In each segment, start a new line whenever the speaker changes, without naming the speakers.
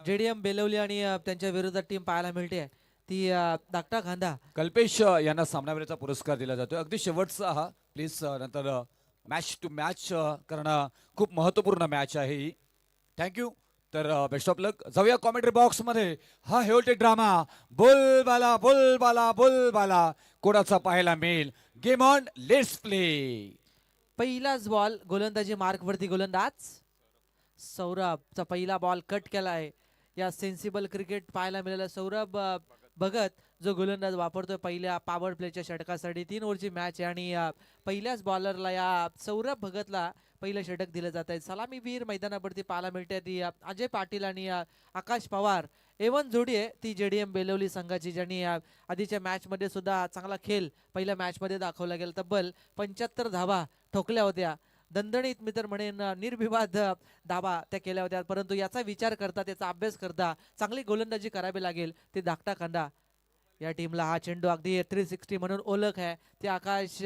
JDM Belavali आणि त्यांच्या विरोधात टीम पाहायला मिळते ती धाकटा खांदा.
कल्पेश यांना सामनावीराचा पुरस्कार दिला जातोय. अगदी शेवटचा हा प्लीज नंतर मॅच टू मॅच करणं खूप महत्त्वपूर्ण मॅच आहे ही. थँक्यू. तर बेस्ट ऑफ लक. जाऊया कॉमेंट्री बॉक्स मध्ये. हा हेल्टेड ड्रामा बोलबाला बोलबाला बोलबाला कोणाचा पाहायला मिळेल. Game on, let's play.
पहिलाच बॉल गोलंदाजी मार्कवरती गोलंदाज सौरभचा पहिला बॉल कट केला आहे. या सेन्सिबल क्रिकेट पाहायला मिळालं. सौरभ भगत जो गोलंदाज वापरतोय पहिल्या पॉवर प्लेच्या षटकासाठी. 3 ओव्हरची मॅच आहे आणि पहिल्याच बॉलरला या सौरभ भगतला पहिलं षटक दिलं जात आहे. सलामीवीर मैदानावरती पाहायला मिळते ती अजय पाटील आणि आकाश पवार. एवन जोडी आहे ती जेडीएम बेलवली संघाची, ज्यांनी आधीच्या मॅच मध्ये सुद्धा चांगला खेळ पहिल्या मॅच मध्ये दाखवला गेला. तब्बल 75 धावा ठोकल्या होत्या. दणदणीत मी तर म्हणेन निर्विवाद धावा त्या केल्या होत्या. परंतु याचा विचार करता, त्याचा अभ्यास करता चांगली गोलंदाजी करावी लागेल. ते धाकटा खांदा या टीमला हा चेंडू अगदी 360 म्हणून ओळख आहे ते आकाश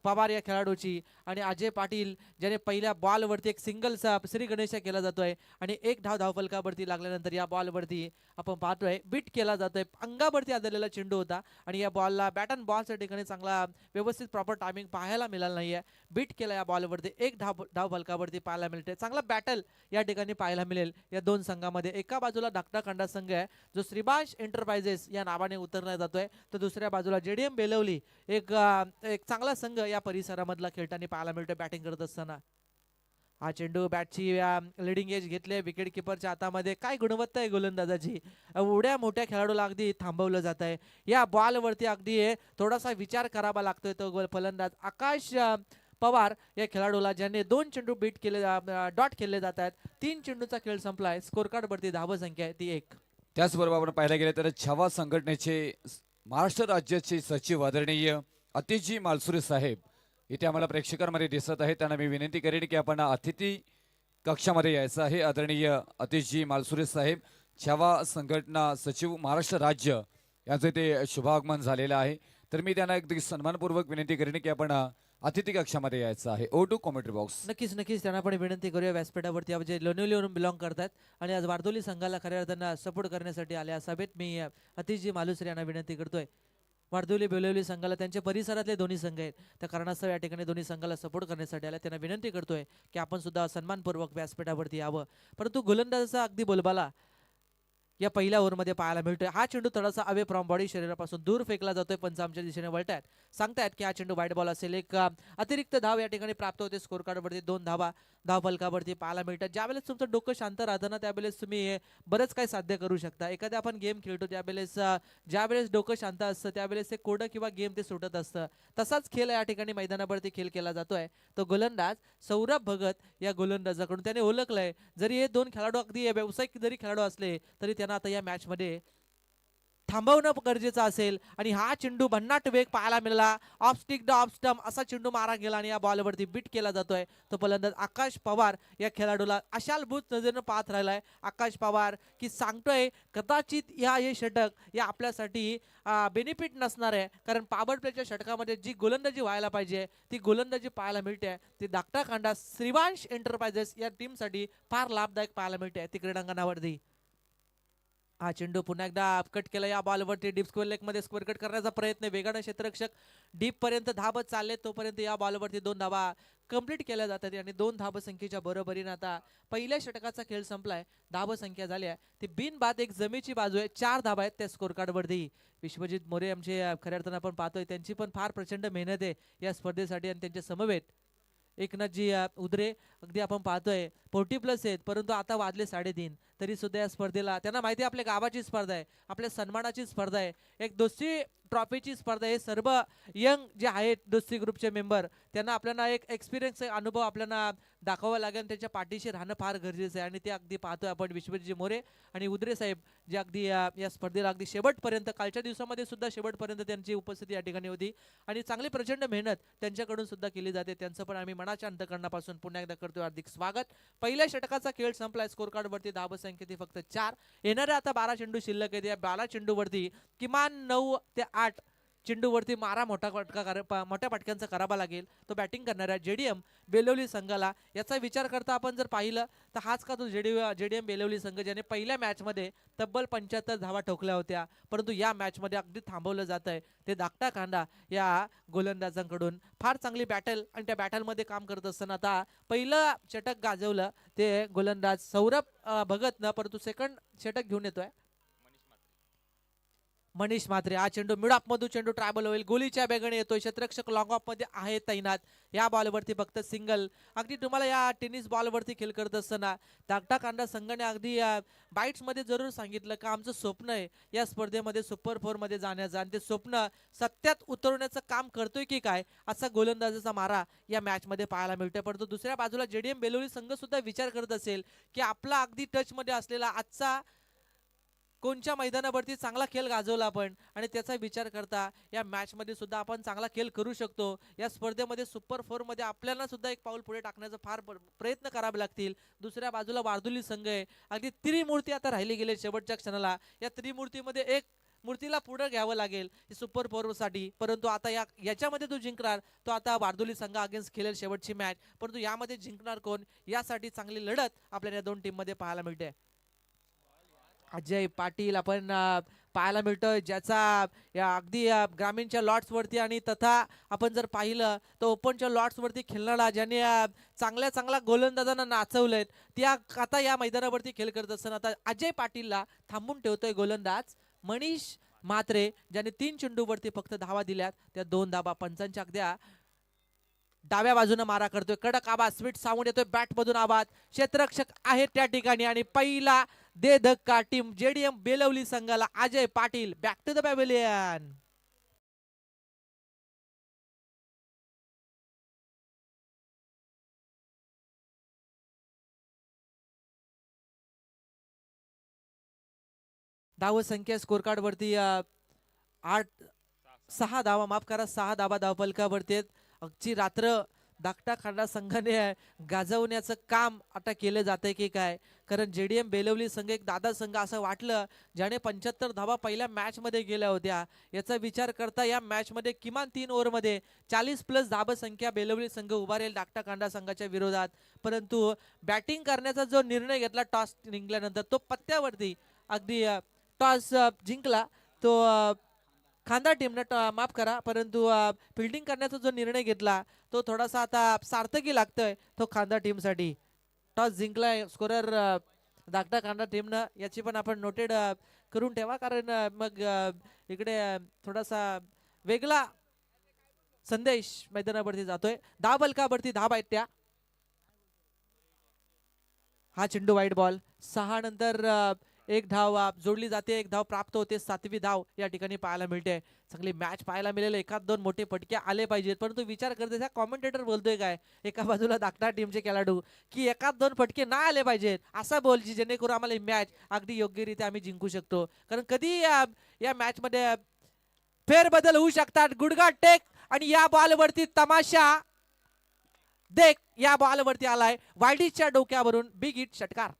पवार या खेळाडूची. आणि अजय पाटील ज्याने पहिल्या बॉलवरती एक सिंगल श्री गणेशा केला जातोय आणि एक धावफलकावरती लागल्यानंतर या बॉलवरती आपण पाहतोय बीट केला जातोय. अंगावरती आदळलेला चेंडू होता आणि या बॉलला बॅट अँड बॉलच्या ठिकाणी चांगला व्यवस्थित प्रॉपर टायमिंग पाहायला मिळालं नाहीये. बीट केला या बॉलवरती एक धावफलकावरती पाहायला मिळते. चांगला बॅटल या ठिकाणी पाहायला मिळेल या दोन संघामध्ये. एका बाजूला धाकटा खांडा संघ आहे जो श्रीबाष एंटरप्राइजेस या नावाने उतरला जातोय, तर दुसऱ्या बाजूला जेडीएम बेलवली एक चांगला संघ या परिसरामधला खेळताना पाहायला मिळतोय बॅटिंग करत असताना. हा चेंडू बॅटची लिडिंग एज घेतले विकेट किपरच्या हातामध्ये. काय गुणवत्ता आहे गोलंदाजाची. एवढ्या मोठ्या खेळाडूला अगदी थांबवलं जात आहे. या बॉलवरती अगदी थोडासा विचार करावा लागतोय तो फलंदाज आकाश पवार या खेळाडूला, ज्याने 2 चेंडू बीट केले डॉट केले जात आहेत. 3 चेंडूचा खेळ संपलाय. स्कोर कार्ड वरती धाव संख्या आहे ती 1.
त्याचबरोबर आपण पाहायला गेले तर छावा संघटनेचे महाराष्ट्र राज्याचे सचिव आदरणीय अतिथी मालसुरे साहेब इथे आम्हाला प्रेक्षकांमध्ये दिसत आहे. त्यांना मी विनंती करेन की आपण अतिथी कक्षामध्ये यायचं आहे. आदरणीय अतिथी मालसुरे साहेब, छावा संघटना सचिव महाराष्ट्र राज्य यांचं ते शुभागमन झालेलं आहे. तर मी त्यांना अगदी सन्मानपूर्वक विनंती करेन की आपण अतिथी कक्षामध्ये यायचं आहे. ओ टू कॉमेंट्री बॉक्स.
नक्कीच त्यांना पण विनंती करूया व्यासपीठावरती. जे लोणिवलीवरून बिलॉंग करतात आणि आज वारदोली संघाला खऱ्या अर्थानं सपोर्ट करण्यासाठी आल्या सभेत मी अतिशजी मालुसरे यांना विनंती करतोय. वारदोली बेलवली संघाला त्यांच्या परिसरातले दोन्ही संघ आहेत, त्या कारणास्तव या ठिकाणी दोन्ही संघाला सपोर्ट करण्यासाठी आल्या. त्यांना विनंती करतोय की आपण सुद्धा सन्मानपूर्वक व्यासपीठावरती यावं. परंतु गोलंदाजाचा अगदी बोलबाला या पहिल्या ओव्हरमध्ये पाहायला मिळतोय. हा चेंडू थोडासा अवे फ्रॉम बॉडी शरीरापासून दूर फेकला जातोय. पंच आमच्या दिशेने वळतायत, सांगतायत की हा चेंडू वाईट बॉल असेल. एक अतिरिक्त धाव या ठिकाणी प्राप्त होते. स्कोर कार्डवरती 2 धावा धावफलकावरती पाहायला मिळतात. ज्यावेळेस तुमचं डोकं शांत राहतं ना, त्यावेळेस तुम्ही बरंच काही साध्य करू शकता. एखाद्या आपण गेम खेळतो त्यावेळेस ज्यावेळेस डोकं शांत असतं त्यावेळेस ते कोडं किंवा गेम ते सुटत असतं. तसाच खेळ या ठिकाणी मैदानावरती खेळ केला जातोय. तो गोलंदाज सौरभ भगत या गोलंदाजाकडून त्याने ओळखलंय. जरी हे 2 खेळाडू अगदी व्यावसायिक जरी खेळाडू असले तरी त्यांना आता या मॅच मध्ये थांबवणं गरजेचं असेल. आणि हा चेंडू भन्नाट वेग पाहायला मिळाला. Of stick the off stump असा चेंडू मारा गेला आणि या बॉलवरती बीट केला जातोय. तो फलंदाज आकाश पवार या खेळाडूला अशालभूत नजरेनं पाहत राहिलाय. आकाश पवार की सांगतोय कदाचित हे षटक या आपल्यासाठी बेनिफिट नसणार आहे, कारण पॉवर प्लेच्या षटकामध्ये जी गोलंदाजी व्हायला पाहिजे ती गोलंदाजी पाहायला मिळते. ती धाकटा खांडा श्रीवांश एंटरप्राइजेस या टीमसाठी फार लाभदायक पाहायला मिळते ती क्रीडांगणावरती. हा चेंडू पुन्हा एकदा कट केला. या बॉलवरती डीप स्क्वेअर लेग मध्ये स्क्वेअर कट करण्याचा प्रयत्न. वेगाने क्षेत्ररक्षक डीप पर्यंत धावत चालले तोपर्यंत या बॉलवरती 2 धावा कंप्लीट केल्या जातात आणि 2 धावसंख्येच्या बरोबरीने आता पहिल्या षटकाचा खेळ संपलाय. धावसंख्या झाली आहे ती बिनबाद एक जमेची बाजू आहे. 4 धावा आहेत त्या स्कोर कार्डवरती. विश्वजित मोरे आमचे खऱ्या अर्थानं आपण पाहतोय त्यांची पण फार प्रचंड मेहनत आहे या स्पर्धेसाठी. आणि त्यांच्या समवेत एकनाथजी उदरे अगदी आपण पाहतोय 40+ आहेत, परंतु आता वाजले 3:30 तरी सुद्धा या स्पर्धेला त्यांना माहिती आहे आपल्या गावाची स्पर्धा आहे, आपल्या सन्मानाची स्पर्धा आहे, एक दोस्ती ट्रॉफीची स्पर्धा आहे. सर्व यंग जे आहेत दोस्ती ग्रुपचे मेंबर त्यांना आपल्याला एक एक्सपिरियन्स अनुभव आपल्याला दाखवावा लागेल. त्यांच्या पाठीशी राहणं फार गरजेचं आहे आणि ते अगदी पाहतोय आपण विश्वजितजी मोरे आणि उदरे साहेब जे अगदी या स्पर्धेला अगदी शेवटपर्यंत कालच्या दिवसामध्ये सुद्धा शेवटपर्यंत त्यांची उपस्थिती या ठिकाणी होती आणि चांगली प्रचंड मेहनत त्यांच्याकडून सुद्धा केली जाते. त्यांचं पण आम्ही मनाच्या अंतकरणापासून पुन्हा एकदा करतोय हार्दिक स्वागत. पहिल्या षटकाचा खेळ संपलाय. स्कोर कार्डवरती धावसंख्या ती फक्त 4. येणाऱ्या आता 12 चेंडू शिल्लक आहेत. या 12 चेंडूवरती किमान 9 ते 8 चेंडूवरती मारा मोठ्या फटक्यांचा करावा लागेल. तो बॅटिंग करणाऱ्या जेडीएम बेलवली संघाला याचा विचार करता आपण जर पाहिलं तर हाच का तो जेडीएम बेलवली संघ ज्याने पहिल्या मॅचमध्ये तब्बल 75 धावा ठोकल्या होत्या, परंतु या मॅचमध्ये अगदी थांबवलं जात आहे. ते धाकटा कांदा या गोलंदाजांकडून फार चांगली बॅटल आणि त्या बॅटलमध्ये काम करत असताना आता पहिलं षटक गाजवलं ते गोलंदाज सौरभ भगत न, परंतु सेकंड षटक घेऊन येतोय मनीष म्हात्रे. हा चेंडू मिड ऑफ मधून चेंडू ट्रॅव्हल होईल, गोलीच्या बेगाने येतोय, क्षेत्ररक्षक लॉंग ऑफ मध्ये आहे तैनात. या बॉलवरती फक्त सिंगल. अगदी तुम्हाला या टेनिस बॉलवरती खेळ करत असताना धाकटा कांदा संघाने अगदी बाईट्स मध्ये जरूर सांगितलं का आमचं स्वप्न आहे या स्पर्धेमध्ये सुपर 4 मध्ये जाण्याचं, आणि ते स्वप्न सत्यात उतरवण्याचं काम करतोय की काय असा गोलंदाजाचा मारा या मॅच मध्ये पाहायला मिळतोय. परंतु दुसऱ्या बाजूला जेडीएम बेलोली संघ सुद्धा विचार करत असेल की आपला अगदी टच मध्ये असलेला आजचा कोणत्या मैदानावरती चांगला खेळ गाजवला आपण, आणि त्याचा विचार करता या मॅच मध्ये सुद्धा आपण चांगला खेळ करू शकतो. या स्पर्धेमध्ये सुपर 4 मध्ये आपल्याला सुद्धा एक पाऊल पुढे टाकण्याचा फार प्रयत्न करावे लागतील. दुसऱ्या बाजूला वार्दुली संघ आहे, अगदी त्रिमूर्ती आता राहिली गेले शेवटच्या क्षणाला. या त्रिमूर्तीमध्ये एक मूर्तीला पुढे घ्यावं लागेल सुपर 4 साठी, परंतु आता याच्यामध्ये तो जिंकणार तो आता वार्दुली संघ अगेन्स्ट खेळेल शेवटची मॅच. परंतु यामध्ये जिंकणार कोण यासाठी चांगली लढत आपल्याला या दोन टीम मध्ये पाहायला मिळते. अजय पाटील आपण पाहायला मिळतोय ज्याचा या अगदी ग्रामीणच्या लॉट्स वरती आणि तथा आपण जर पाहिलं तर ओपनच्या लॉट्स वरती खेळणारा ज्याने चांगल्या गोलंदाजांना नाचवलंय त्या आता या मैदानावरती खेळ करत असताना आता अजय पाटीलला थांबून ठेवतोय गोलंदाज मनीष म्हात्रे, ज्याने 3 चेंडूवरती फक्त धावा दिल्यात. त्या 2 धावा पंचांच्या अगद्या डाव्या बाजूने मारा करतोय. कडक आवाज स्वीट साऊंड येतोय बॅट मधून आवाज. क्षेत्ररक्षक आहे त्या ठिकाणी आणि पहिला दे धक्का टीम जेडीएम बेलवली संघाला. Ajay Patil back to the pavilion. धाव संख्या स्कोर कार्ड वरती 6 धावा, माफ करा 6 धावा धावफलकावरती आहेत. अगदी रात्र धाकटा खांडा संघाने गाजवण्याचं काम आता केलं जातंय की काय, कारण जेडीएम बेलवली संघ एक दादा संघ असं वाटलं ज्याने 75 धावा पहिल्या मॅच मध्ये गेल्या होत्या. याचा विचार करता या मॅच मध्ये किमान 3 ओव्हर मध्ये 40+ धाव संख्या बेलवली संघ उभारेल धाकटा कांडा संघाच्या विरोधात. परंतु बॅटिंग करण्याचा जो निर्णय घेतला टॉस जिंकल्यानंतर तो पत्त्यावरती अगदी टॉस जिंकला तो खांदा टीमने माफ करा, परंतु फिल्डिंग करण्याचा जो निर्णय घेतला तो थोडासा आता सार्थकी लागतोय तो खांदा टीमसाठी. टॉस जिंकलाय स्कोरर धाकटा खांदा टीमनं, याची पण आपण नोटेड करून ठेवा, कारण मग इकडे थोडासा वेगळा संदेश मैदानावरती जातोय. धाव बलकावरती धाव आहेत त्या. हा चेंडू वाईट बॉल. 6 नंतर 1 धाव जोडली जाते, 1 धाव प्राप्त होते, 7वी धाव या ठिकाणी पाहायला मिळते. चांगली मॅच पाहायला मिळेल, एखाद 2 मोठे फटके आले पाहिजेत, परंतु विचार करते त्या कॉमेंटेटर बोलतोय काय एका बाजूला धाकटा टीमचे खेळाडू की एखाद 2 फटके नाही आले पाहिजेत असा बोलची जेणेकरून आम्हाला ही मॅच अगदी योग्यरित्या आम्ही जिंकू शकतो, कारण कधी या मॅच मध्ये फेरबदल होऊ शकतात. गुडघा टेक आणि या बॉलवरती तमाशा देख. या बॉलवरती आलाय वायडीच्या डोक्यावरून बिग हिट षटकार.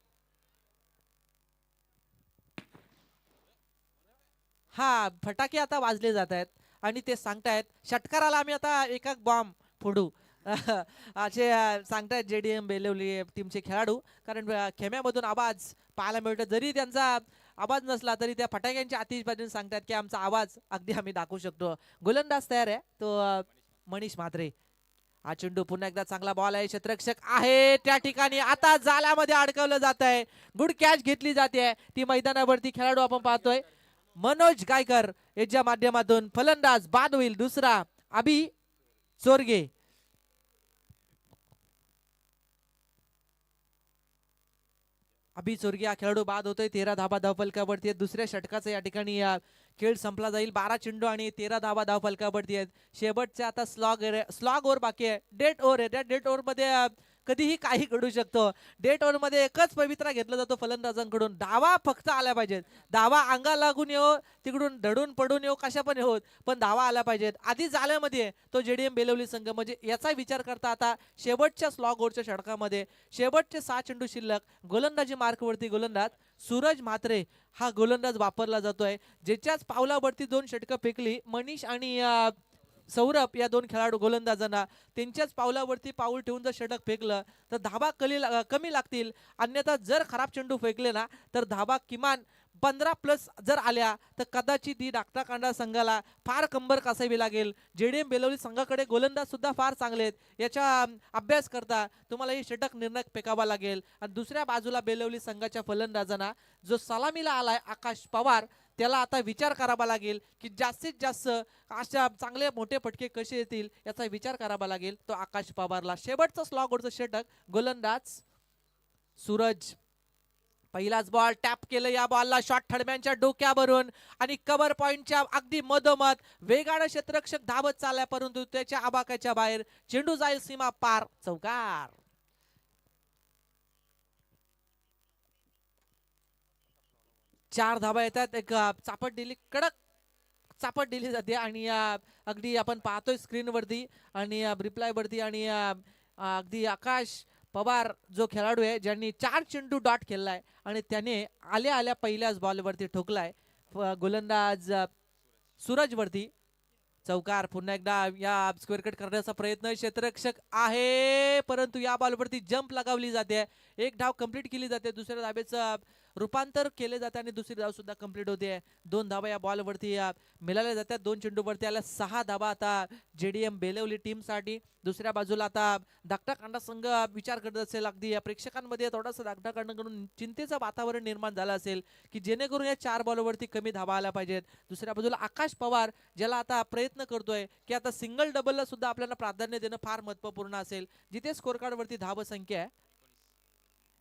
हा फटाके आता वाजले जात आहेत आणि ते सांगतायत षटकाराला आम्ही आता एक बॉम्ब फोडू असे सांगतायत जेडीएम बेलवली टीमचे खेळाडू, कारण खेम्यामधून आवाज पाहायला मिळतो. जरी त्यांचा आवाज नसला तरी त्या फटाक्यांच्या आतिषबाजीने सांगतात की आमचा आवाज अगदी आम्ही दाखवू शकतो. गोलंदाज तयार आहे तो मनीष म्हात्रे. हा चेंडू पुन्हा एकदा चांगला बॉल आहे, क्षेत्ररक्षक आहे त्या ठिकाणी, आता जाळ्यामध्ये अडकवलं जात आहे. गुड कॅच घेतली जाते. ती मैदानावरती खेळाडू आपण पाहतोय मनोज गायकर याच्या माध्यमातून फलंदाज बाद होईल दुसरा अभि चोरगे. अभि चोरगे हा खेळाडू बाद होतोय. 13 धावा धावफलकावरती आहेत. दुसऱ्या षटकाचा या ठिकाणी खेळ संपला जाईल. 12 चेंडू आणि 13 धावा धावफलकावरती आहेत. शेवटचे आता स्लॉग ओव्हर बाकी आहे, डेड ओव्हर आहे. त्या डेड ओव्हर मध्ये कधीही काही घडू शकतो. डेट ओव्हर मध्ये एकच पवित्रा घेतला जातो फलंदाजांकडून. धावा फक्त आल्या पाहिजेत. धावा अंगा लागून येऊ, तिकडून धडून पडून येऊ, कशा पण येऊ, पण धावा आल्या पाहिजेत. आधी जाल्यामध्ये तो जेडीएम बेलवली संघ, म्हणजे याचा विचार करता आता शेवटच्या स्लॉग ओव्हरच्या षटकामध्ये शेवटचे 6 चेंडू शिल्लक, गोलंदाजी मार्कवरती गोलंदाज सूरज म्हात्रे हा गोलंदाज वापरला जातोय. ज्याच्याच पावलावरती 2 षटकं फेकली मनीष आणि सौरभ या 2 खेळाडू गोलंदाजांना, त्यांच्याच पावलावरती पाऊल ठेवून जर षटक फेकलं तर धाबा कमी लागतील. अन्यथा जर खराब चेंडू फेकले ना तर धाबा किमान 15+ जर आल्या तर कदाचित ही डाकटाकांडा संघाला फार कंबर कसावी लागेल. जेडीएम बेलवली संघाकडे गोलंदाज सुद्धा फार चांगले आहेत. याच्या अभ्यास करता तुम्हाला ही षटक निर्णय फेकावा लागेल. आणि दुसऱ्या बाजूला बेलवली संघाच्या फलंदाजांना जो सलामीला आलाय आकाश पवार, त्याला आता विचार करावा लागेल की जास्तीत जास्त अशा चांगले मोठे फटके कसे येतील याचा विचार करावा लागेल तो आकाश पवारला. शेवटचं स्लॉग ओव्हरचं षटक, गोलंदाज सूरज. पहिलाच बॉल टॅप केलं, या बॉलला शॉट थडब्यांच्या डोक्यावरून आणि कव्हर पॉइंटच्या अगदी मधोमध वेगानं क्षेत्ररक्षक धावत चालला, परंतु त्याच्या आबाकाच्या बाहेर चेंडू जाईल सीमा पार, चौकार. चार धाबा येतात. एक चापट दिली, कडक चापट दिली जाते आणि अगदी आपण पाहतोय स्क्रीनवरती आणि रिप्लाय वरती. आणि अगदी आकाश पवार जो खेळाडू आहे ज्यांनी 4 चेंडू डॉट खेळलाय आणि त्याने आल्या आल्या पहिल्याच बॉलवरती ठोकलाय गोलंदाज सूरज वरती, चौकार. पुन्हा एकदा या स्क्वेअर कट करण्याचा प्रयत्न क्षेत्ररक्षक आहे, परंतु या बॉलवरती जंप लगावली जाते. एक धाव कंप्लीट केली जाते, दुसऱ्या धाबेचं रूपांतर केले जाते आणि दुसरी धाव सुद्धा कंप्लीट होते. 2 धावा या बॉलवरती मिळाल्या जातात. 2 चेंडूवरती आल्या 6 धावा आता जेडीएम बेलवली टीमसाठी. दुसऱ्या बाजूला आता धाकटाकांडा संघ विचार करत असेल, अगदी या प्रेक्षकांमध्ये थोडासा धाकटाकांडाकडून चिंतेचं वातावरण निर्माण झालं असेल की जेणेकरून या 4 बॉलवरती कमी धावा आल्या पाहिजेत. दुसऱ्या बाजूला आकाश पवार ज्याला आता प्रयत्न करतोय की आता सिंगल डबलला सुद्धा आपल्याला प्राधान्य देणं फार महत्वपूर्ण असेल, जिथे स्कोर कार्ड वरती धाव संख्या आहे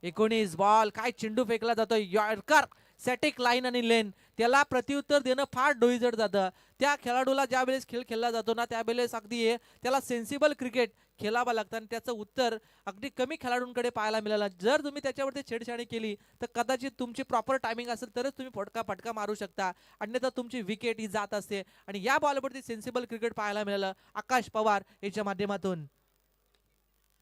19. बॉल काय चेंडू फेकला जातोय, यॉर्कर सॅटिक लाईन आणि लेन, त्याला प्रत्युत्तर देणं फार डोईजड जातं. त्या खेळाडूला ज्या वेळेस खेळ खेळला जातो ना त्यावेळेस अगदी त्याला सेन्सिबल क्रिकेट खेळावं लागतं आणि त्याचं उत्तर अगदी कमी खेळाडूंकडे पाहायला मिळालं. जर तुम्ही त्याच्यावरती छेडछाडी केली तर कदाचित तुमची प्रॉपर टायमिंग असेल तरच तुम्ही फटका मारू शकता, अन्यथा तुमची विकेट ही जात असते. आणि या बॉलवरती सेन्सिबल क्रिकेट पाहायला मिळालं आकाश पवार याच्या माध्यमातून.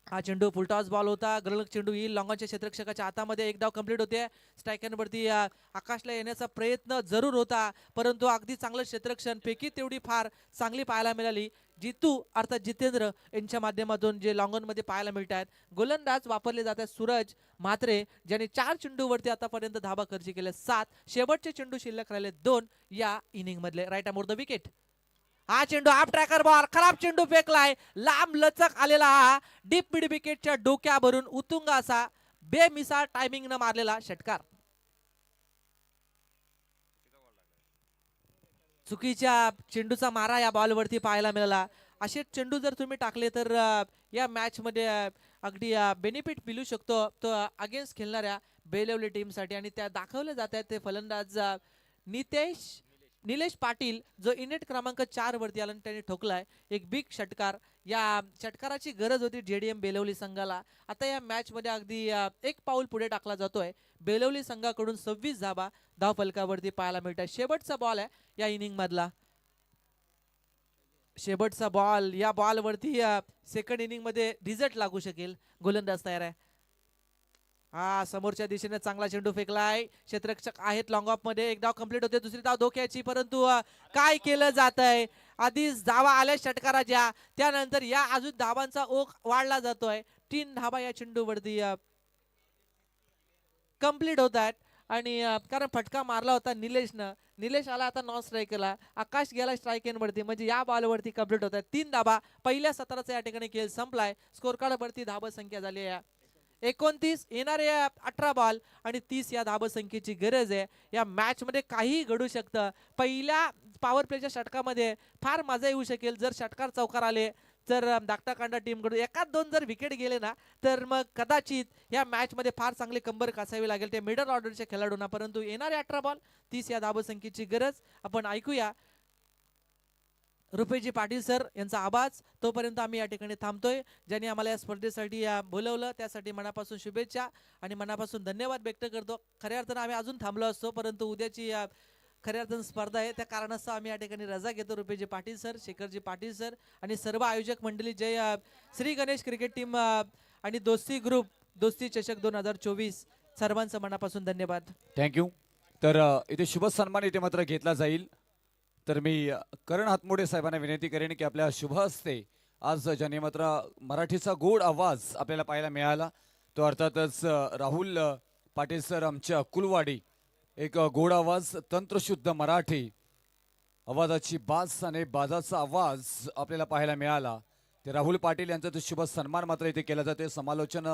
हा चेंडू फुलटॉस बॉल होता, गरलक चेंडू येईल लॉंगॉनच्या क्षेत्ररक्षकाच्या हातामध्ये. एक धाव कंप्लीट होते. स्ट्रायकरवरती आकाशला येण्याचा प्रयत्न जरूर होता, परंतु अगदी चांगलं क्षेत्ररक्षण, फेकी तेवढी फार चांगली पाहायला मिळाली. जितू अर्थात जितेंद्र यांच्या माध्यमातून जे लॉंगॉन मध्ये पाहायला मिळत आहेत. गोलंदाज वापरले जातात सूरज म्हात्रे, ज्याने 4 चेंडूवरती आतापर्यंत धाबा खर्च केले 7. शेवटचे चेंडू शिल्लक राहिले 2 या इनिंग मधले. राईट अमोर द विकेट. हा चेंडू हाफ ट्रॅकर बॉल, खराब चेंडू फेकलाय, लांब लचक आलेला हा डीप मिड विकेटच्या डोक्यावरून उतुंग असा बेमिसाल टायमिंग न मारलेला षटकार. चुकीच्या चेंडूचा मारा या बॉलवरती पाहायला मिळाला. असे चेंडू जर तुम्ही टाकले तर या मॅच मध्ये अगदी बेनिफिट मिळू शकतो तो अगेन्स्ट खेळणाऱ्या बेलवली टीमसाठी. आणि त्या दाखवले जात आहेत ते फलंदाज निलेश पाटील जो इनेट क्रमांक 4 वरती आला, त्याने ठोकलाय एक बिग षटकार. या षटकाराची गरज होती जेडीएम बेलवली संघाला. आता या मॅच मध्ये अगदी एक पाऊल पुढे टाकला जातोय. बेलवली संघाकडून 26 धावा धाव फलकावरती पाहायला मिळतात. शेवटचा बॉल आहे या इनिंग मधला, शेवटचा बॉल. या बॉल वरती सेकंड इनिंग मध्ये रिझल्ट लागू शकेल. गोलंदाज तयार आहे. हा समोरच्या दिशेने चांगला चेंडू फेकलाय, क्षेत्ररक्षक आहेत लॉंग ऑफ मध्ये. एक धाव कंप्लीट होते, दुसरी धाव धोक्याची, परंतु काय केलं जात आहे. आधीच धावा आल्या षटकाराच्या, त्यानंतर या अजून धावांचा ओघ वाढला जातोय. 3 धावा या चेंडूवरती कंप्लीट होत आहेत. आणि कारण फटका मारला होता निलेश आला आता नॉन स्ट्रायकरला, आकाश गेला स्ट्राईक वरती, म्हणजे या बॉलवरती कंप्लीट होत आहेत 3 धावा. पहिल्या सत्राचा या ठिकाणी खेळ संपलाय. स्कोर कार्ड वरती धाव संख्या झाली आहे 29. येणारे 18 बॉल आणि 30 या धाव संख्येची गरज आहे. या मॅच मध्ये काही घडू शकतं. पहिल्या पॉवर प्लेच्या षटकामध्ये फार मजा येऊ शकेल जर षटकार चौकार आले तर धाकटाकांडा टीम कडून 1-2 जर विकेट गेले ना तर मग कदाचित या मॅच मध्ये फार चांगले कंबर कसावी लागेल ते मिडल ऑर्डरच्या खेळाडूंना. परंतु येणारे 18 बॉल 30 या धाव संख्येची गरज. आपण ऐकूया रुपेजी पाटील सर यांचा आवाज तोपर्यंत आम्ही या ठिकाणी थांबतोय. ज्यांनी आम्हाला या स्पर्धेसाठी बोलवलं त्यासाठी मनापासून शुभेच्छा आणि मनापासून धन्यवाद व्यक्त करतो. खऱ्या अर्थानं आम्ही अजून थांबलो असतो, परंतु उद्याची खऱ्या अर्थानं स्पर्धा आहे, त्या कारणास्तव आम्ही या ठिकाणी रजा घेतो. रुपेजी पाटील सर, शेखरजी पाटील सर आणि सर्व आयोजक मंडळी, जय श्री गणेश क्रिकेट टीम आणि दोस्ती ग्रुप, दोस्ती चषक 2024 सर्वांचं मनापासून धन्यवाद.
थँक्यू. तर इथे शुभ सन्मान इथे मात्र घेतला जाईल. तर मी करण हातमोडे साहेबांना विनंती करेन की आपल्या शुभ हस्ते आज ज्यांनी मात्र मराठीचा गोड आवाज आपल्याला पाहायला मिळाला तो अर्थातच राहुल पाटील सर आमच्या कुलवाडी. एक गोड आवाज, तंत्रशुद्ध मराठी आवाजाची बाज आणि बाजाचा आवाज आपल्याला पाहायला मिळाला. ते राहुल पाटील यांचा तो शुभ सन्मान मात्र इथे केला जाते. समालोचन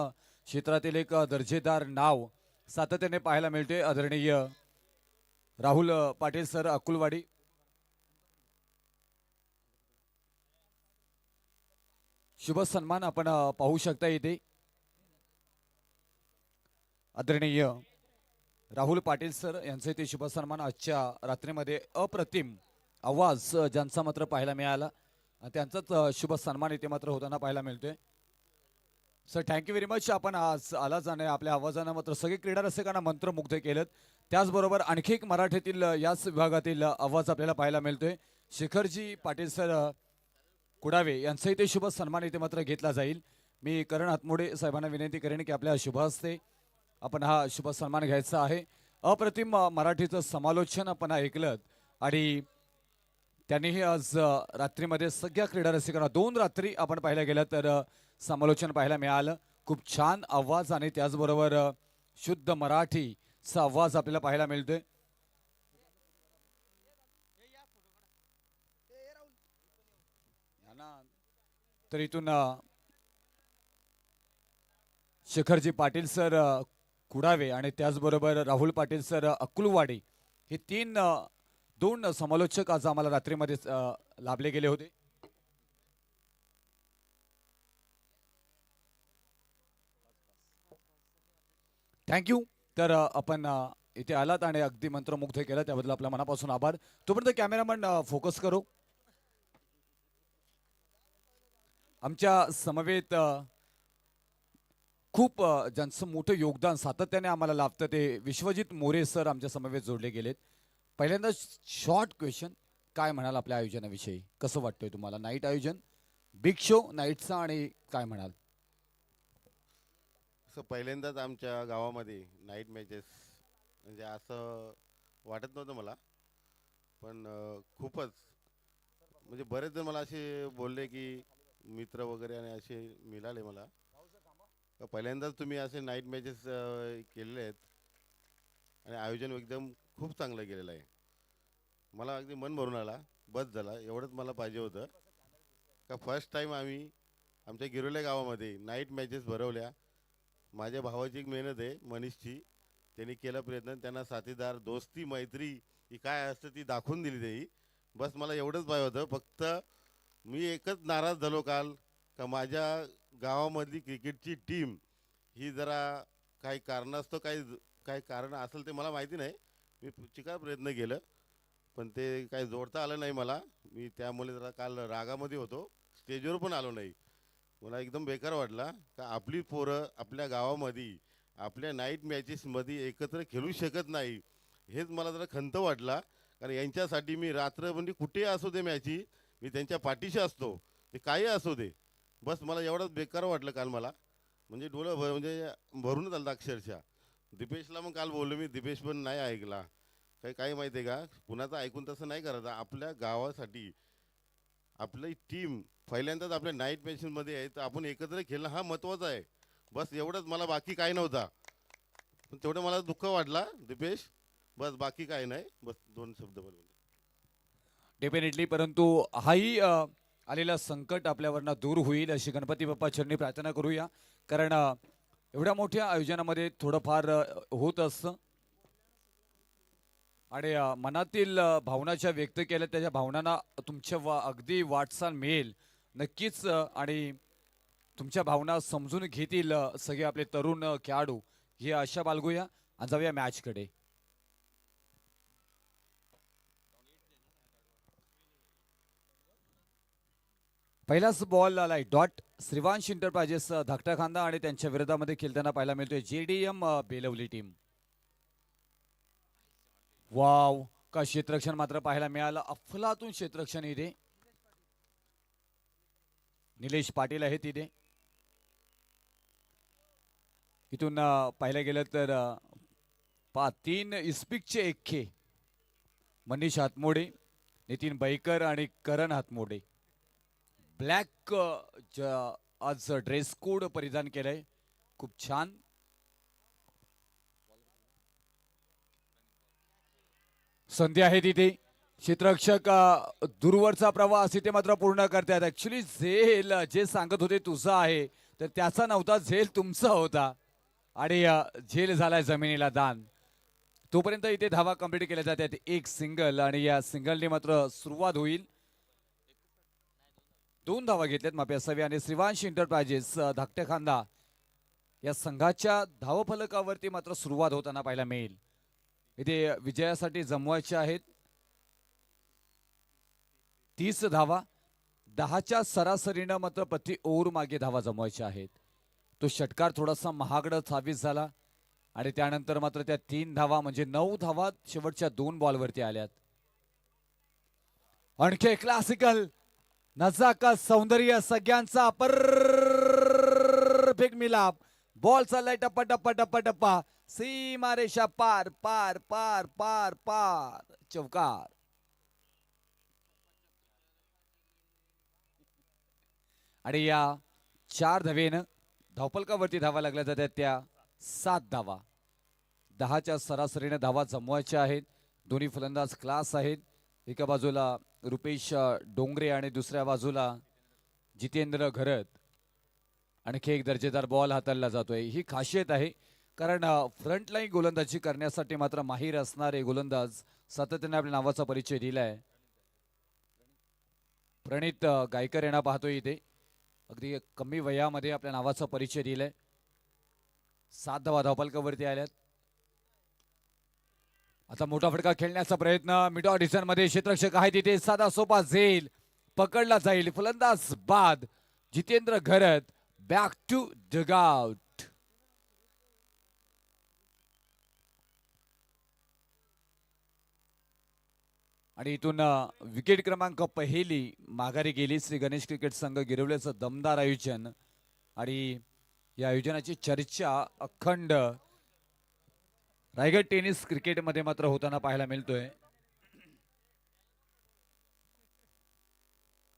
क्षेत्रातील एक दर्जेदार नाव सातत्याने पाहायला मिळते. आदरणीय राहुल पाटील सर अकुलवाडी. शुभ सन्मान आपण पाहू शकता इथे. आदरणीय राहुल पाटील सर यांचे ते शुभ सन्मान आजच्या रात्रीमध्ये अप्रतिम आवाज ज्यांचा मात्र पाहायला मिळाला त्यांचाच शुभ सन्मान इथे मात्र होताना पाहायला मिळतोय. Sir thank you very much. आपण आज आलाच आणि आपल्या आवाजानं मात्र सगळे क्रीडा रसिकांना मंत्रमुग्ध केलं. त्याचबरोबर आणखी एक मराठीतील याच विभागातील आवाज आपल्याला पाहायला मिळतोय. शेखरजी पाटील सर कुडावे यांचाही ते शुभ सन्मान इथे मात्र घेतला जाईल. मी करण हातमोडे साहेबांना विनंती करेन की आपल्या शुभ हस्ते आपण हा शुभ सन्मान घ्यायचा आहे. अप्रतिम मराठीचं समालोचन आपण ऐकलं आणि त्यांनीही आज रात्रीमध्ये सगळ्या क्रीडा रसिकांना 2 रात्री आपण पाहायला गेलं तर समालोचन पाहायला मिळालं. खूप छान आवाज आणि त्याचबरोबर शुद्ध मराठीचा आवाज आपल्याला पाहायला मिळतोय. तर इथून शेखरजी पाटील सर कुडावे आणि त्याचबरोबर राहुल पाटील सर अकुलवाडी हे 2 समालोचक आज आम्हाला रात्रीमध्ये लाभले गेले होते. थँक्यू. तर आपण इथे आलात आणि अगदी मंत्रमुग्ध केलं त्याबद्दल आपल्या मनापासून आभार. तोपर्यंत कॅमेरामन फोकस करू. आमच्या समवेत खूप ज्यांचं मोठं योगदान सातत्याने आम्हाला लाभतं ते विश्वजित मोरे सर आमच्या समवेत जोडले गेलेत. पहिल्यांदा शॉर्ट क्वेश्चन, काय म्हणाल आपल्या आयोजनाविषयी? कसं वाटतंय तुम्हाला नाईट आयोजन, बिग शो नाईटचा, आणि काय म्हणाल?
असं पहिल्यांदाच आमच्या गावामध्ये नाईट मॅचेस म्हणजे असं वाटत नव्हतं मला, पण खूपच म्हणजे बरेच जण मला असे बोलले की मित्र वगैरे आणि असे मिळाले मला. पहिल्यांदाच तुम्ही असे नाईट मॅचेस केलेले आहेत आणि आयोजन एकदम खूप चांगलं केलेलं आहे. मला अगदी मन भरून आला. बस झाला, एवढंच मला पाहिजे होतं का फर्स्ट टाईम आम्ही आमच्या गिरोले गावामध्ये नाईट मॅचेस भरवल्या. माझ्या भावाची एक मेहनत आहे मनीषची, त्यांनी केला प्रयत्न, त्यांना साथीदार दोस्ती मैत्री ही काय असतं ती दाखवून दिली त्यांनी. बस मला एवढंच पाहिजे होतं. फक्त मी एकच नाराज झालो काल का माझ्या गावामधली क्रिकेटची टीम ही जरा काही कारणास्तव काही कारण असेल ते मला माहिती नाही. मी चिकार प्रयत्न केलं पण ते काही जोडता आलं नाही मला. मी त्यामुळे जरा काल रागामध्ये होतो, स्टेजवर पण आलो नाही. मला एकदम बेकार वाटला का आपली पोरं आपल्या गावामध्ये आपल्या नाईट मॅचेसमध्ये एकत्र खेळू शकत नाही. हेच मला जरा खंत वाटला, कारण यांच्यासाठी मी रात्र म्हणजे कुठेही असू दे मॅची मी त्यांच्या पाठीशी असतो, ते काही असू दे. बस मला एवढंच बेकार वाटलं काल मला, म्हणजे डोळं म्हणजे भरूनच आलं अक्षरशः. दिपेशला मग काल बोललो मी, दिपेश पण नाही ऐकला. काही माहिती आहे का, कुणाचं ऐकून तसं नाही करायचं. आपल्या गावासाठी आपली टीम पहिल्यांदाच आपल्या नाईट मॅचेसमध्ये आहे तर आपण एकत्र खेळणं हा महत्त्वाचा आहे. बस एवढंच मला, बाकी काही नव्हता. पण तेवढं मला दुःख वाटला दिपेश, बस बाकी काही नाही. बस 2 शब्द बोलले.
डेफिनेटली. परंतु हाही आलेला संकट आपल्यावरनं दूर होईल अशी गणपती बाप्पा चरणी प्रार्थना करूया. कारण एवढ्या मोठ्या आयोजनामध्ये थोडंफार होत असतं आणि मनातील भावनाच्या व्यक्त केल्या त्याच्या भावनांना तुमच्या अगदी वाटचाल मिळेल नक्कीच. आणि तुमच्या भावना समजून घेतील सगळे आपले तरुण खेळाडू ही आशा बाळगूया आणि जाऊया मॅचकडे. पहिलाच बॉल आलाय डॉट श्रीवांश इंटरप्राइजेस धाकटा खांदा आणि त्यांच्या विरोधामध्ये खेळताना पाहायला मिळतोय जेडीएम बेलवली टीम. वाव, का क्षेत्ररक्षण मात्र पाहायला मिळालं. अफलातून क्षेत्ररक्षण इथे निलेश पाटील आहेत तिथे. इथून पाहिलं गेलं तर 3 इस्पिकचे एक्के मनीष हातमोडे, नितीन बैकर आणि करण हातमोडे. ब्लॅक आज ड्रेस कोड परिधान केलंय, खूप छान. संधी आहे तिथे. क्षेत्ररक्षक दूरवरचा प्रवास इथे मात्र पूर्ण करतात. ऍक्च्युली झेल जे सांगत होते तुझा आहे तर त्याचा नव्हता, झेल तुमचा होता आणि झेल झालाय जमिनीला दान. तोपर्यंत इथे धावा कंप्लीट केल्या जातात. एक सिंगल आणि या सिंगलने मात्र सुरुवात होईल. 2 धावा घेतल्यात माफी असावी आणि श्रीवांश इंटरप्राइजेस धाकट्या खांदा या संघाच्या धावफलकावरती मात्र सुरुवात होताना पाहायला मिळेल. इथे विजयासाठी जमवायचे आहेत 30 धावा. 10च्या सरासरीनं मात्र प्रति ओव्हर मागे धावा जमवायच्या आहेत. तो षटकार थोडासा महागडा साबित झाला आणि त्यानंतर मात्र त्या 3 धावा म्हणजे 9 धावा शेवटच्या 2 बॉलवरती आल्यात. आणखी क्लासिकल नजाकत सौंदर्य सगळ्यांचा परफेक्ट मिलाप. बॉल चाललाय टप्पा टप्पा टप्पा टप्पा, सीमा रेषा पार पार पार पार पार, चौकार. आणि या 4 धावेनं धावपलकावरती धावा लागल्या जातात त्या 7 धावा. 10च्या सरासरीने धावा जमवायच्या आहेत. दोन्ही फलंदाज क्लास आहेत. एका बाजूला रुपेश डोंगरे आणि दुसऱ्या बाजूला जितेंद्र घरत. आणखी एक दर्जेदार बॉल हाताळला जातोय. ही खासियत आहे कारण फ्रंट लाईन गोलंदाजी करण्यासाठी मात्र माहीर असणारे गोलंदाज सातत्याने आपल्या नावाचा परिचय दिलाय. प्रणित गायकर यांना पाहतोय इथे, अगदी कमी वयामध्ये आपल्या नावाचा परिचय दिलाय. 7 धावा धावपलकावरती आल्यात. आता मोठा फटका खेळण्याचा प्रयत्न मिड ऑडिशन मध्ये क्षेत्ररक्षक आहे तिथे, साधा सोपा झेल पकडला जाईल. फलंदाज बाद. जितेंद्र घरत बॅक टू डगआउट. आणि इथून विकेट क्रमांक पहिली माघारी गेली. श्री गणेश क्रिकेट संघ गिरवल्याचं दमदार आयोजन आणि या आयोजनाची चर्चा अखंड रायगड टेनिस क्रिकेटमध्ये मात्र होताना पाहायला मिळतोय.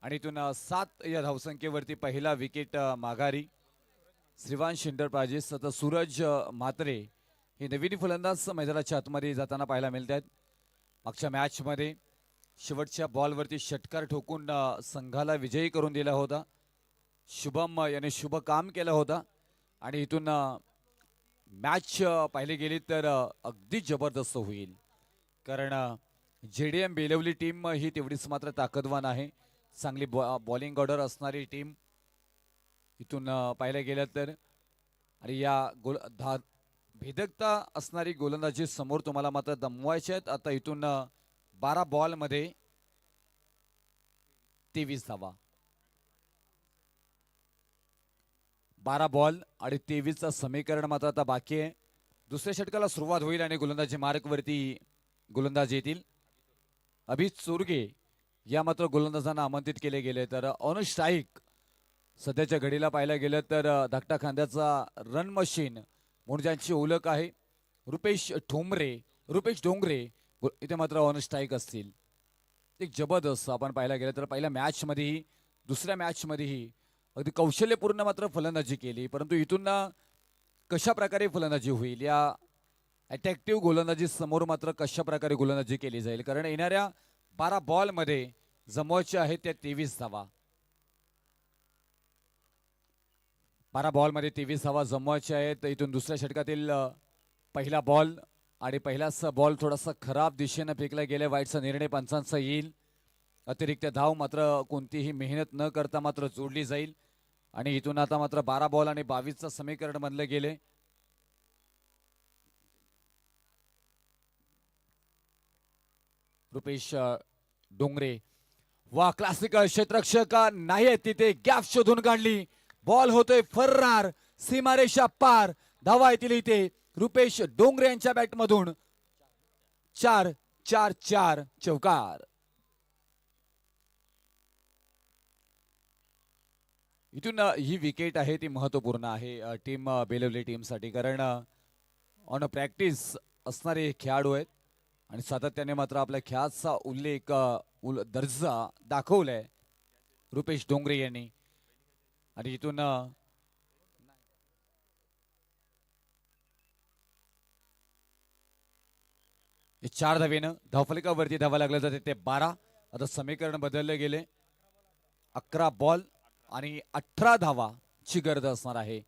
आणि इथून 7 या धावसंख्येवरती पहिला विकेट माघारी श्रीवांश इंटरप्राइजेस. आता सूरज म्हात्रे हे नवीन फलंदाज मैदानाच्या आतमध्ये जाताना पाहायला मिळत आहेत. मागच्या मॅच मध्ये शेवटच्या बॉलवरती षटकार ठोकून संघाला विजयी करून दिला होता. शुभम याने शुभ काम केलं होता आणि इथून मॅच पाहिली गेली तर अगदी जबरदस्त होईल कारण जेडीएम बेलवली टीम ही तेवढीच मात्र ताकदवान आहे. चांगली बॉलिंग ऑर्डर असणारी टीम इथून पाहिलं गेलं तर. आणि या भेदकता असणारी गोलंदाजी समोर तुम्हाला मात्र दमवायचे आहेत. आता इथून 12 बॉल मध्ये 23 धावा. 12 बॉल आणि 23चं समीकरण मात्र आता बाकी आहे. दुसऱ्या षटकाला सुरुवात होईल आणि गोलंदाजी मार्कवरती गोलंदाज येतील. अभित चोरगे या मात्र गोलंदाजांना आमंत्रित केले गेले. तर ऑन स्ट्राईक सध्याच्या घडीला पाहायला गेलं तर धाकटा खांद्याचा रन मशीन म्हणून ज्यांची ओळख आहे रुपेश डोंगरे इथे मात्र ऑन स्ट्राईक असतील. एक जबरदस्त आपण पाहायला गेलं तर पहिल्या मॅच मध्येही दुसऱ्या मॅच मध्येही अगदी कौशल्यपूर्ण मात्र फलंदाजी केली. परंतु इथून कशा प्रकारे फलंदाजी होईल या अट्रॅक्टिव्ह गोलंदाजी समोर मात्र कशा प्रकारे गोलंदाजी केली जाईल कारण येणाऱ्या 12 बॉल मध्ये जमवायचे आहेत त्या 23 धावा. 12 बॉल मध्ये 23 धावा जमवायचे आहेत. इथून दुसऱ्या षटकातील पहिला बॉल आणि पहिलाच बॉल थोडासा खराब दिशेने फेकला गेला. वाईटचा निर्णय पंचांचा येईल. अतिरिक्त धाव मात्र कोणतीही मेहनत न करता मात्र जोडली जाईल आणि इथून आता मात्र 12 बॉल आणि 22चं समीकरण बनले गेले. रुपेश डोंगरे वा क्लासिकल क्षेत्ररक्षक नाही आहे तिथे गॅप शोधून काढली. बॉल होतोय फर्रार सीमारेषा पार. धावा येतील इथे रुपेश डोंगरे यांच्या बॅट मधून. 4-4-4 चौकार. इथून ही विकेट आहे ती महत्वपूर्ण आहे टीम बेलवली टीमसाठी, कारण ऑन अ प्रॅक्टिस असणारे खेळाडू आहेत आणि सातत्याने मात्र आपल्या खेळाचा उल्लेख दर्जा दाखवलाय रुपेश डोंगरे यांनी. आणि इथून 4 धावेनं धावफलकावरती धावा लागल्या जाते ते 12. आता समीकरण बदलले गेले. 11 बॉल आणि 18 धावाची गरज असणार आहे.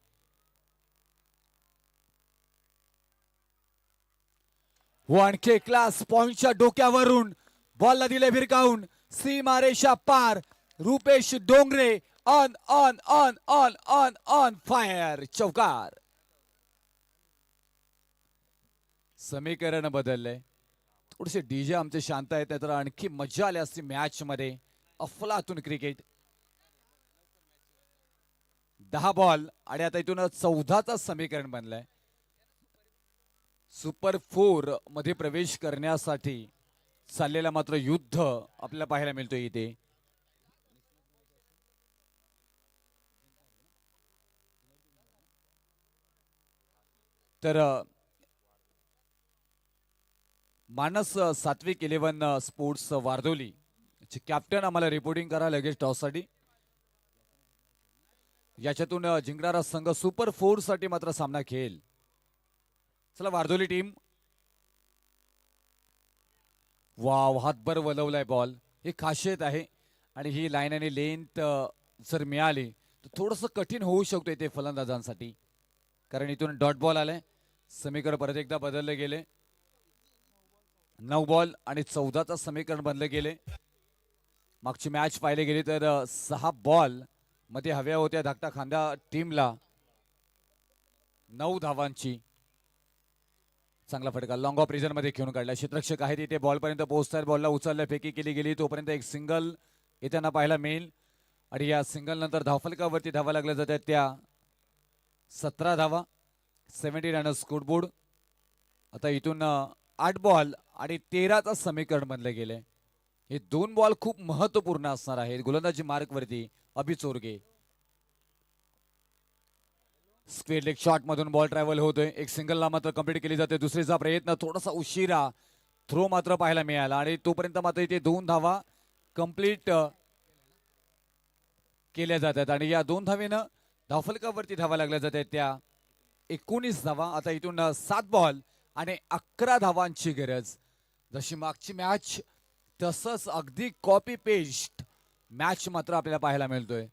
व आणखी क्लास पॉइंटच्या डोक्यावरून बॉलला दिले भिरकावून. सीमारेषा पार. Rupesh Dongre on on on on on on fire चौकार. समीकरण बदलले. थोडेसे डीजे आमचे शांत आहेत तर आणखी मजा आली असती मॅच मध्ये. अफलातून क्रिकेट. 10 बॉल आणि आता इथून 14चा समीकरण बनलंय. सुपर 4 मध्ये प्रवेश करण्यासाठी चाललेला मात्र युद्ध आपल्याला पाहायला मिळतोय इथे. तर मानस सात्विक 11 स्पोर्ट्स वारदोली कॅप्टन आम्हाला रिपोर्टिंग करा लगेच टॉस साठी. याच्यातून जिंकणारा संघ सुपर 4 साठी मात्र सामना खेळेल. चला वारदोली टीम. वाव हातभर वलवलाय बॉल. ही खासियत आहे आणि ही लाईन आणि लेंथ जर मिळाली तर थोडस कठीण होऊ शकतो इथे फलंदाजांसाठी, कारण इथून डॉट बॉल आलाय. समीकरण परत एकदा बदलले गेले. 9 बॉल आणि 14चा समीकरण बनले गेले. मागची मॅच पाहिले गेली तर 6 बॉल मध्ये हव्या होत्या धाकटा खांदा टीमला 9 धावांची. चांगला फटका लॉंग ऑफ रिजन मध्ये खेळून काढला. क्षेत्ररक्षक आहे तिथे बॉल पर्यंत पोहोचतात. बॉलला उचलल्या फेकी केली गेली तोपर्यंत एक सिंगल येताना पाहायला मिळेल आणि या सिंगल नंतर धावफलकावरती धावा लागल्या जातात त्या 17 धावा. 70 रनर्स स्कोरबोर्ड. आता इथून 8 बॉल आणि 13चा समीकरण बनले गेले. हे 2 बॉल खूप महत्वपूर्ण असणार आहेत गोलंदाजी मार्क वरती. अभि चोरगे स्क्वेअर लेग शॉट मधून बॉल ट्रॅव्हल होतोय. एक सिंगलला मात्र कंप्लीट केली जाते. दुसरीचा प्रयत्न थोडासा उशिरा थ्रो मात्र पाहायला मिळाला आणि तोपर्यंत मात्र इथे 2 धावा कंप्लीट केल्या जातात आणि या 2 धावेनं धावफलकावरती धावा लागल्या जातात त्या 19 धावा. आता इथून 7 बॉल आणि 11 धावांची गरज. जशी मागची मॅच तसंच अगदी कॉपी पेस्ट मॅच मात्र आपल्याला पाहायला मिळतोय.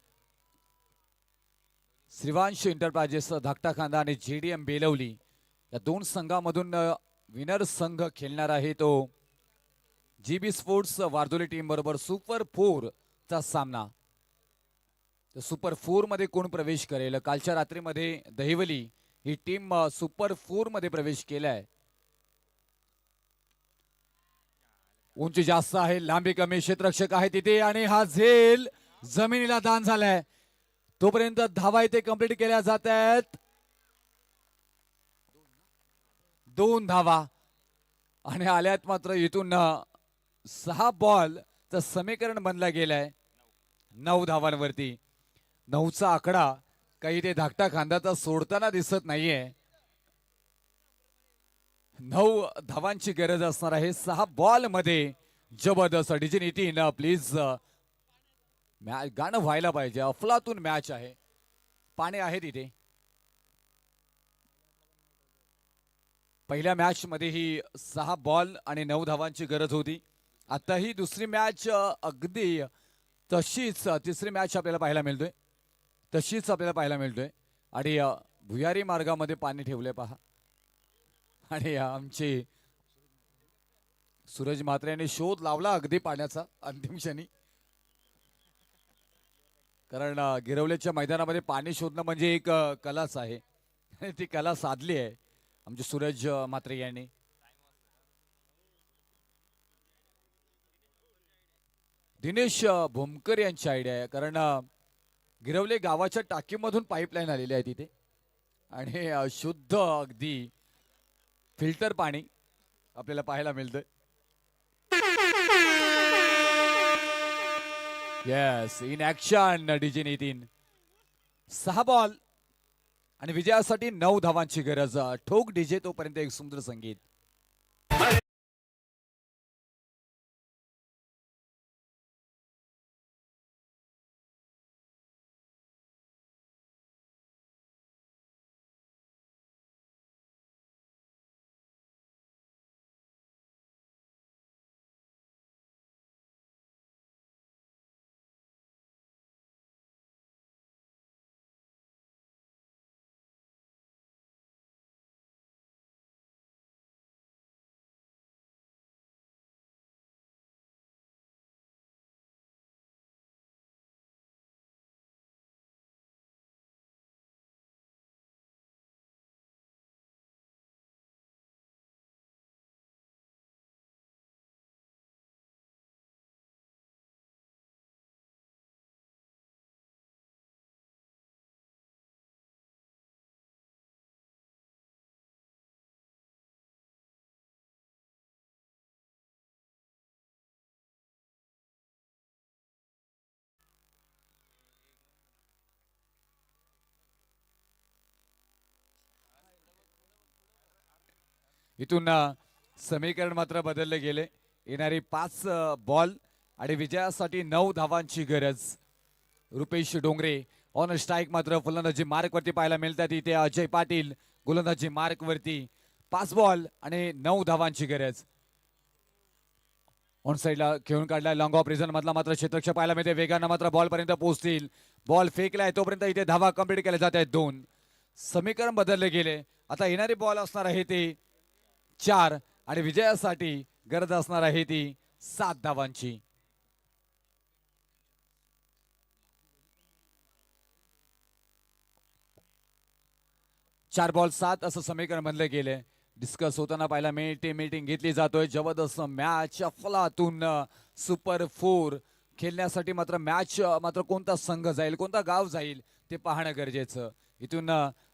श्रीवांश एंटरप्राइजेस धाकटा खांदा आणि जेडीएम बेलवली या 2 संघामधून विनर संघ खेळणार आहे तो जीबी स्पोर्ट्स वारदोली टीम बरोबर सुपर 4 चा सामना. तर सुपर 4 मध्ये कोण प्रवेश करेल? कालच्या रात्रीमध्ये दहिवली ही टीम सुपर 4 मध्ये प्रवेश केलाय. उंची जास्त आहे, लांबी कमी. क्षेत्ररक्षक आहे तिथे आणि हा झेल जमिनीला दान झालाय. तोपर्यंत धावा इथे कंप्लीट केल्या जात आहेत. 2 धावा आणि आल्यात मात्र इथून 6 बॉल च समीकरण बनला गेलाय 9 धावांवरती. 9चा आकडा काही ते धाकटा खांदाचा सोडताना दिसत नाहीये. 9 धावांची गरज असणार आहे 6 बॉल मध्ये. जबरदस्त डीजे नितीन प्लीज मॅच गाणं व्हायला पाहिजे. अफलातून मॅच आहे. पाणी आहे तिथे. पहिल्या मॅच मध्ये ही 6 बॉल आणि 9 धावांची गरज होती. आता ही दुसरी मॅच अगदी तशीच तिसरी मॅच आपल्याला पाहायला मिळतोय. तशीच आपल्याला पाहायला मिळतोय आणि भुयारी मार्गामध्ये पाणी ठेवले पहा. आणि आमचे सूरज म्हात्रे यांनी शोध लावला अगदी पाण्याचा अंतिम क्षणी, कारण गिरवलेच्या मैदानामध्ये पाणी शोधणं म्हणजे एक कलाच आहे आणि ती कला साधली आहे आमचे सूरज म्हात्रे यांनी. दिनेश भोमकर यांची आयडिया आहे, कारण गिरवले गावाच्या टाकीमधून पाईपलाईन आलेली आहे तिथे आणि शुद्ध अगदी फिल्टर पाणी आपल्याला पाहायला मिळतंय. Yes, in action DJ Nitin. 6 ball आणि विजयासाठी 9 धावांची गरज. ठोक डीजे तोपर्यंत एक सुंदर संगीत. इथून समीकरण मात्र बदलले गेले. येणारी 5 बॉल आणि विजयासाठी 9 धावांची गरज. रुपेश डोंगरे ऑन स्ट्राईक मात्र फलंदाजी मार्क वरती पाहायला मिळतात. इथे अजय पाटील गोलंदाजी मार्क वरती. 5 बॉल आणि 9 धावांची गरज. ऑन साईडला खेळून काढलाय लॉंग ऑफ रिझन मधला मात्र क्षेत्ररक्षक पाहायला मिळते. वेगानं मात्र बॉल पर्यंत पोहोचतील. बॉल फेकलाय तोपर्यंत इथे धावा कंप्लीट केल्या जात आहेत 2. समीकरण बदलले गेले. आता येणारी बॉल असणार आहे ते 4 आणि विजयासाठी गरज असणार आहे ती 7 धावांची. चार बॉल 7 असं समीकरण बनले गेले. डिस्कस होताना पाहायला मिळते. मीटिंग घेतली जातोय. जबरदस्त मॅच अफलातून सुपर 4 खेळण्यासाठी मात्र मॅच मात्र कोणता संघ जाईल कोणता गाव जाईल ते पाहणं गरजेचं. इथून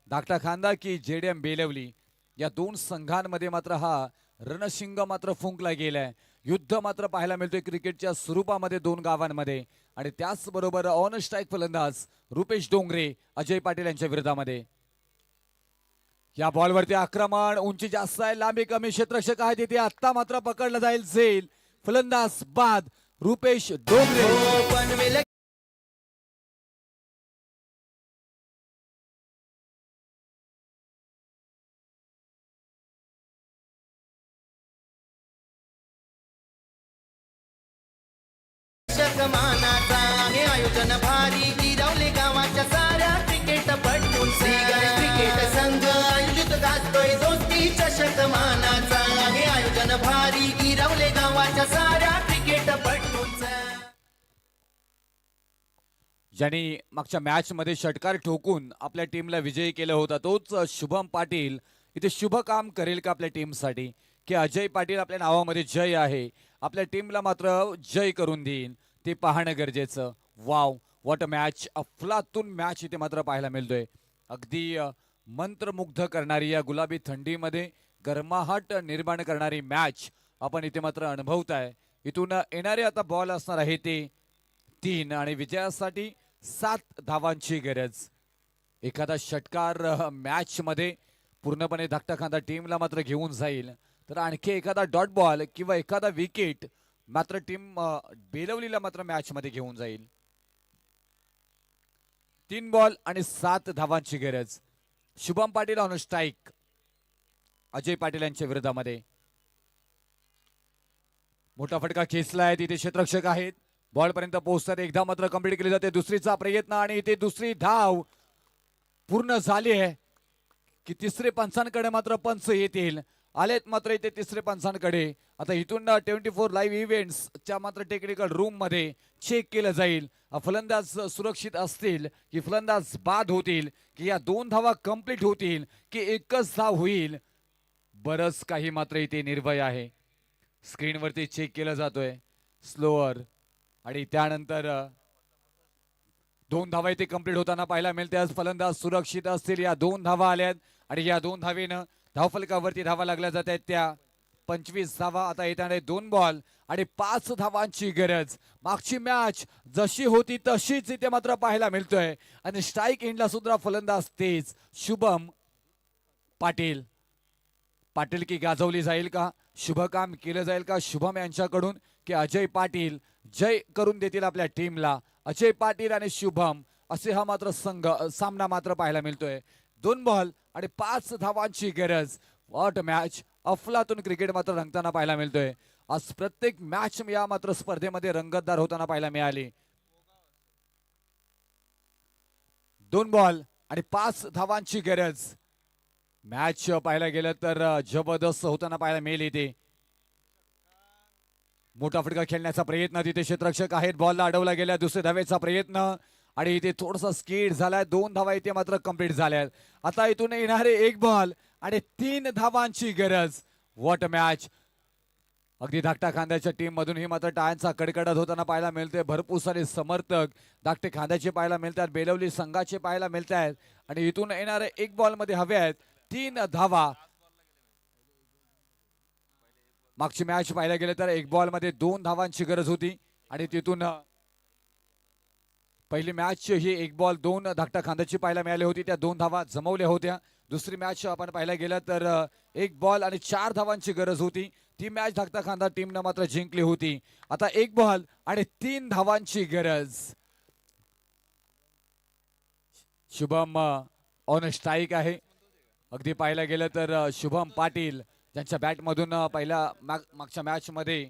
धाकटा खांदा की जेडीएम बेलवली या 2 संघांमध्ये मात्र हा रणशिंग मात्र फुंकला गेलाय. युद्ध मात्र पाहायला मिळतोय क्रिकेटच्या स्वरूपामध्ये 2 गावांमध्ये. आणि त्याचबरोबर ऑन स्ट्राईक फलंदाज रुपेश डोंगरे अजय पाटील यांच्या विरोधामध्ये. या बॉलवरती आक्रमण. उंची जास्त आहे लांबी कमी. क्षेत्ररक्षक आहे तिथे. आत्ता मात्र पकडलं जाईल झेल. फलंदाज बाद रुपेश डोंगरे.
मानाचा हे आयोजन भारी गिरवले गावाच्या साऱ्या क्रिकेट पटून क्रिकेट संघ आयोजित गाजतोय दोस्ती चषक मानाचा हे आयोजन भारी गिरवले गावाच्या साऱ्या क्रिकेट पटून.
ज्यांनी मागच्या मॅच मध्ये षटकार ठोकून आपल्या टीमला विजयी केलं होतं तोच शुभम पाटील इथे शुभ काम करेल का आपल्या टीमसाठी की अजय पाटील आपल्या नावामध्ये जय आहे आपल्या टीमला मात्र जय करून देईल ते पाहणं गरजेचं. Wow what a match. अफलातून मॅच इथे मात्र पाहायला मिळतोय. अगदी मंत्रमुग्ध करणारी या गुलाबी थंडीमध्ये गरमाहट निर्माण करणारी मॅच आपण इथे मात्र अनुभवताय. इथून येणारे आता बॉल असणार आहे ते 3 आणि विजयासाठी 7 धावांची गरज. एखादा षटकार मॅच मध्ये पूर्णपणे धाकटा खांदा टीमला मात्र घेऊन जाईल तर आणखी एखादा डॉट बॉल किंवा एखादा विकेट मात्र टीम बेलवलीला मात्र मॅच मध्ये घेऊन जाईल. 3 बॉल आणि 7 धावांची गरज. शुभम पाटील ऑन स्ट्राईक अजय पाटील यांच्या विरोधामध्ये. मोठा फटका खेचलाय. तिथे क्षेत्ररक्षक आहेत. बॉल पर्यंत पोहोचतात. एकदा मात्र कंप्लीट केली जाते. दुसरीचा प्रयत्न आणि इथे दुसरी धाव पूर्ण झाली आहे की तिसरे पंचांकडे मात्र पंच येतील. आलेत मात्र इथे तिसरे पंचांकडे. आता इथून 24 लाईव्ह इव्हेंट्सच्या मात्र टेक्निकल रूम मध्ये चेक केलं जाईल फलंदाज सुरक्षित असतील की फलंदाज बाद होतील की या 2 धावा कंप्लीट होतील की एकच धाव होईल. बरंच काही मात्र इथे निर्भय आहे. स्क्रीनवरती चेक केलं जातोय. स्लोअर आणि त्यानंतर 2 धावा इथे कंप्लीट होताना पाहायला मिळते. आज फलंदाज सुरक्षित असतील. या 2 धावा आल्यात आणि या 2 धावेनं धावफलकावरती धावा लागल्या जात आहेत त्या 25 धावा. आता येताना 2 बॉल आणि 5 धावांची गरज. मागची मॅच जशी होती तशीच इथे मात्र पाहायला मिळतोय आणि स्ट्राईक एंडला सुद्धा फलंदाज तेज शुभम पाटील. पाटील की गाजवली जाईल का? शुभ काम केलं जाईल का शुभम यांच्याकडून की अजय पाटील जय करून देतील आपल्या टीमला? अजय पाटील आणि शुभम असे हा मात्र संघ सामना मात्र पाहायला मिळतोय. 2 बॉल आणि 5 धावांची गरज. What match. अफलातून क्रिकेट मात्र रंगताना पाहायला मिळतोय. आज प्रत्येक मॅच या मात्र स्पर्धेमध्ये रंगतदार होताना पाहायला मिळाली. 2 बॉल आणि 5 धावांची गरज. मॅच पाहायला गेलं तर जबरदस्त होताना पाहायला मिळेल. इथे मोठा फटका खेळण्याचा प्रयत्न तिथे क्षेत्ररक्षक आहेत. बॉलला अडवला गेला. दुसऱ्या धावेचा प्रयत्न आणि इथे थोडासा स्किड झालाय. 2 धावा इथे मात्र कंप्लीट झाल्यात. आता इथून येणारे 1 बॉल आणि 3 धावांची गरज. What match. अगदी धाकटा खांद्याच्या टीम मधून ही मात्र टाळ्यांचा कडकडत होताना पाहायला मिळते. भरपूर सारे समर्थक धाकटे खांद्याचे पाहायला मिळतात. बेलवली संघाचे पाहायला मिळत आहेत आणि इथून येणारे 1 बॉल मध्ये हवे आहेत 3 धावा. मागची मॅच पाहायला गेलं तर 1 बॉल मध्ये 2 धावांची गरज होती आणि तिथून पहिली मॅच ही 1 बॉल 2 धाकटा खांद्याची पाहायला मिळाली होती. त्या 2 धावा जमवल्या होत्या. दुसरी मॅच आपण पाहायला गेलं तर 1 बॉल आणि 4 धावांची गरज होती. ती मॅच धाकटा खांदा टीमनं मात्र जिंकली होती. आता 1 बॉल आणि 3 धावांची गरज. शुभम ऑन स्ट्राईक आहे. अगदी पाहायला गेलं तर शुभम पाटील ज्यांच्या बॅट मधून मागच्या मॅच मध्ये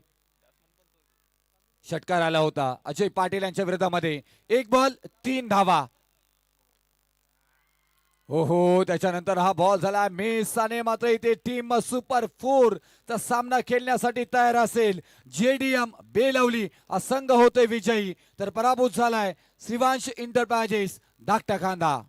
षटकार आला होता अजय पाटील यांच्या विरोधामध्ये. 1 बॉल 3 धावा. हो त्याच्यानंतर हा बॉल झाला मिस आणि मात्र इथे टीम सुपर 4 चा सामना खेळण्यासाठी तयार असेल. जेडीएम बेलवली हा संघ होतोय विजयी तर पराभूत झालाय श्रीवांश इंटरप्राइजेस धाकटा खांदा.